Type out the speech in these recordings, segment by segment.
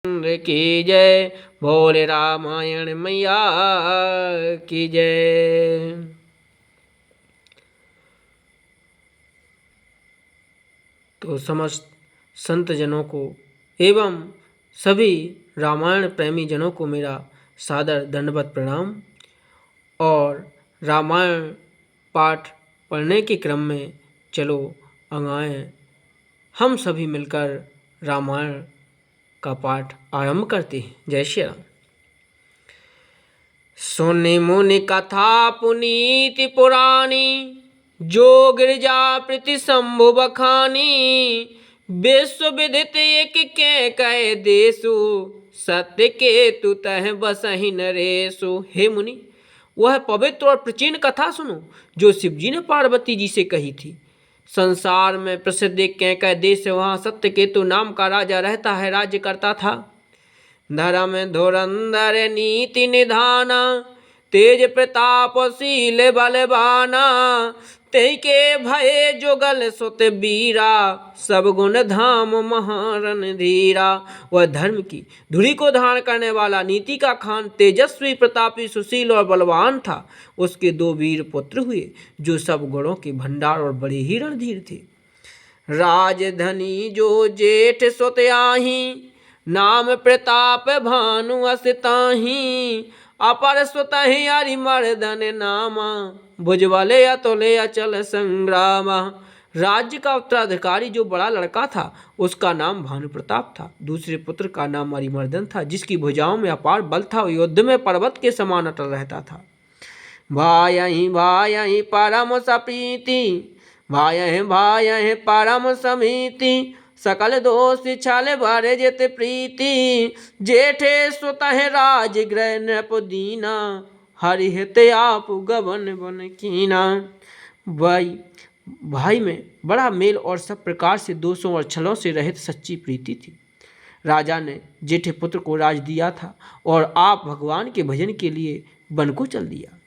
की जय। बोले रामायण मैया की जय। तो समस्त संत जनों को एवं सभी रामायण प्रेमी जनों को मेरा सादर दंडवत प्रणाम। और रामायण पाठ पढ़ने के क्रम में चलो आए हम सभी मिलकर रामायण का पाठ आरंभ करते हैं। जय श्री राम। सुनि मुनि कथा पुनीति पुराणी, जो गिरिजा प्रति शंभु बखानी। विश्व विदित एक के कहे देसु, सत्य के तु तह बसहि नरेशु। हे मुनि, वह पवित्र और प्राचीन कथा सुनो जो शिव जी ने पार्वती जी से कही थी। संसार में प्रसिद्ध एक कैकय देश है, वहाँ सत्य केतु नाम का राजा रहता है, राज्य करता था। धर्म धुरंधर नीति निधाना, तेज प्रतापशील बलवाना। ते के भय जुगल सुत बीरा, सब गुण धाम महारण धीरा। वह धर्म की धुरी को धारण करने वाला, नीति का खान, तेजस्वी प्रतापी सुशील और बलवान था। उसके 2 वीर पुत्र हुए जो सब गुणों के भंडार और बड़े ही रणधीर थे। राजधनी जो जेठ सुत आही, नाम प्रताप भानु असताही। अपर सुतहि अरिमर्दन नामा, भुजबले अतुले अचल संग्रामा। राज्य का उत्तराधिकारी जो बड़ा लड़का था उसका नाम भानु प्रताप था। दूसरे पुत्र का नाम अरिमर्दन था, जिसकी भुजाओं में अपार बल था, युद्ध में पर्वत के समान अटल रहता था। भायहि भायहि परम सप्रीति, भायहि भायहि परम समीति। सकल दोष छल भर जित प्रीति, जेठे सुतहि राजगृह नृप दीना। हरिहित आप गवन बन कीना। भाई में बड़ा मेल और सब प्रकार से दोषों और छलों से रहित सच्ची प्रीति थी। राजा ने जेठे पुत्र को राज दिया था और आप भगवान के भजन के लिए वन को चल दिया।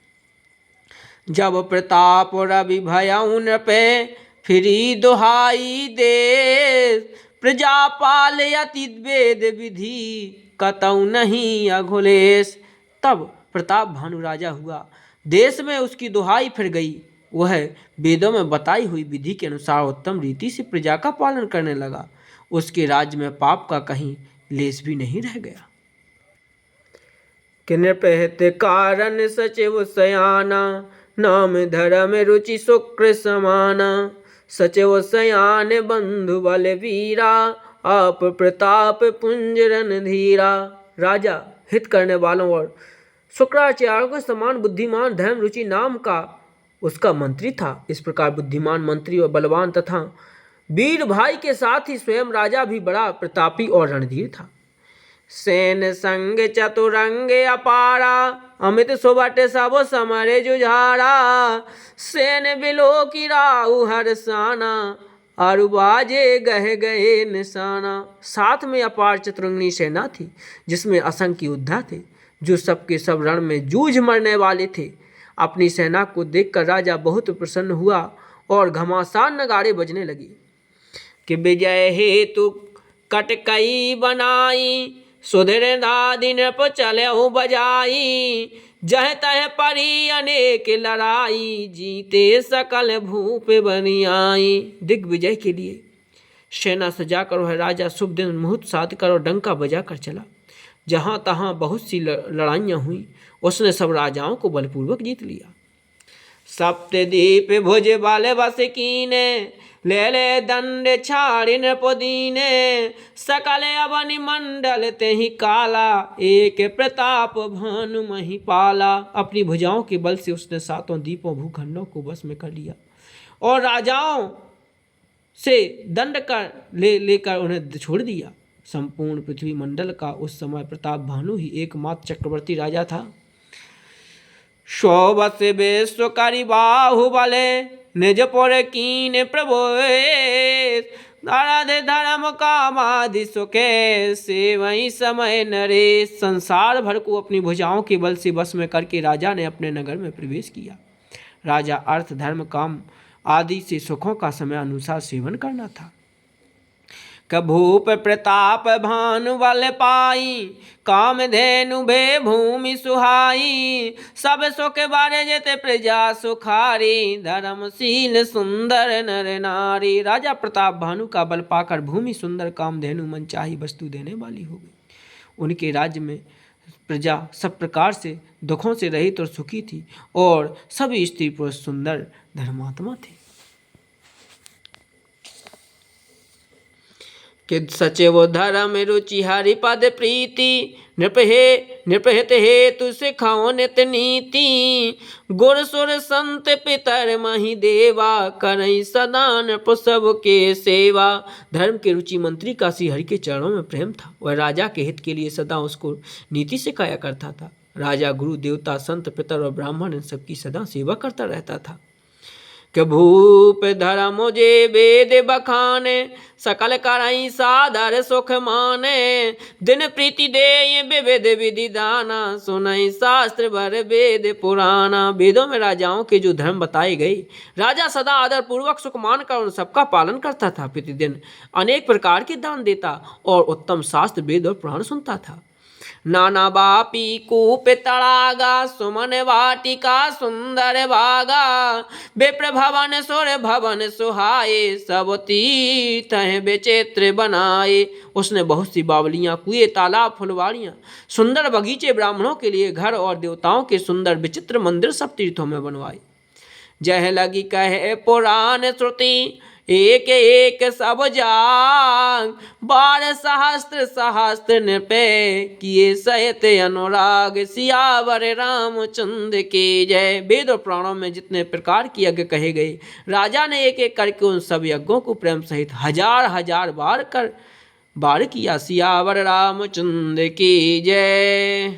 जब प्रताप रवि भयउ नृपे, फिरी दुहाई देश। प्रजापाल अति वेद विधि, कतौ नहीं अघुलेश। तब प्रताप भानु राजा हुआ, देश में उसकी दुहाई फिर गई। वह वेदों में बताई हुई विधि के अनुसार उत्तम रीति से प्रजा का पालन करने लगा। उसके राज्य में पाप का कहीं लेश भी नहीं रह गया। नृपहित कारण सचिव सयाना, नाम धर्म रुचि शुक्र समाना। सचिव सयान बंधु बल वीरा, आप प्रताप पुंज रणधीरा। राजा हित करने वालों और शुक्राचार्यों के समान बुद्धिमान धर्म रुचि नाम का उसका मंत्री था। इस प्रकार बुद्धिमान मंत्री और बलवान तथा वीर भाई के साथ ही स्वयं राजा भी बड़ा प्रतापी और रणधीर था। सेन संग चतुरंग अपारा, अमित सुबट सब समरे जुझारा। सेन बिलो की राहु हरसाना, अरु बाजे गह गए निशाना। साथ में अपार चतुरंगनी सेना थी, जिसमें असंख्य योद्धा थे, जो सबके सब रण में जूझ मरने वाले थे। अपनी सेना को देखकर राजा बहुत प्रसन्न हुआ और घमासान नगाड़े बजने लगे कि विजय हेतु कटकई बनाई। सुधीर दादि नृप चलहु बजाई, जह तह परी अनेक लड़ाई। जीते सकल भूप बनियाई। दिग्विजय के लिए सेना सजाकर वह राजा शुभ दिन मुहूर्त साध कर और डंका बजाकर चला। जहाँ तहाँ बहुत सी लड़ाइयाँ हुई, उसने सब राजाओं को बलपूर्वक जीत लिया। सप्तदीप भुज बल बस कीने, ले ले दंड छाड़िन पुदीने। सकल अवनि मंडल तेहि काला, एक प्रताप भानु मही पाला। अपनी भुजाओं के बल से उसने 7 दीपों भूखंडों को बस में कर लिया और राजाओं से दंड कर लेकर उन्हें छोड़ दिया। संपूर्ण पृथ्वी मंडल का उस समय प्रताप भानु ही एकमात्र चक्रवर्ती राजा था। शोभस विश्व करि बाहुबले, निज पुर कीन प्रभु। नारद धर्म कामादि सुखे, से वही समय नरेश। संसार भर को अपनी भुजाओं के बल से बस में करके राजा ने अपने नगर में प्रवेश किया। राजा अर्थ धर्म काम आदि से सुखों का समय अनुसार सेवन करना था। कभूप प्रताप भानु बल पाई, कामधेनु भे भूमि सुहाई। सब सुख बारे जेते प्रजा सुखारी, धर्मशील सुंदर नर नारी। राजा प्रताप भानु का बल पाकर भूमि सुंदर, कामधेनु मनचाही वस्तु देने वाली हो गई। उनके राज्य में प्रजा सब प्रकार से दुखों से रहित और सुखी थी, और सभी स्त्री पुरुष सुंदर धर्मात्मा थे। कि सचिव धर्म रुचि हरिपद प्रीति, नृपहित हेतु सिखाओ नित नीति। गुर सुर संत पितर मही देवा, करई सदा नृप सब के सेवा। धर्म के रुचि मंत्री का श्री हरि के चरणों में प्रेम था। वह राजा के हित के लिए सदा उसको नीति सिखाया करता था। राजा गुरु देवता संत पितर और ब्राह्मण इन सबकी सदा सेवा करता रहता था। कि भूप धर्म जे वेद बखाने, सकल करई सादर सुख माने। दिन प्रीति दे विविध विधि दाना, सुनई शास्त्र भर वेद पुराना। वेदों में राजाओं के जो धर्म बताए गए, राजा सदा आदर पूर्वक सुख मानकर उन सबका पालन करता था। प्रतिदिन अनेक प्रकार के दान देता और उत्तम शास्त्र वेद और पुराण सुनता था। नाना बापी कूप तड़ागा, सुमन वाटिका सुंदर बागा। विप्र भवन सुर भवन सुहाए, सब तीर्थ विचित्र बनाए। उसने बहुत सी बावलियाँ, कुएं, तालाब, फुलवाड़ियाँ, सुंदर बगीचे, ब्राह्मणों के लिए घर और देवताओं के सुंदर विचित्र मंदिर सब तीर्थों में बनवाए। जह लगी कहे पुराण श्रुति, एक एक सब जाग। 12 सहस्त्र सहस्त्र नृपे, किए सहित अनुराग। सियावर रामचंद्र की जय। वेद और पुराणों में जितने प्रकार के यज्ञ कहे गए, राजा ने एक एक करके उन सब यज्ञों को प्रेम सहित हजार हजार बार किया। सियावर रामचंद्र की जय।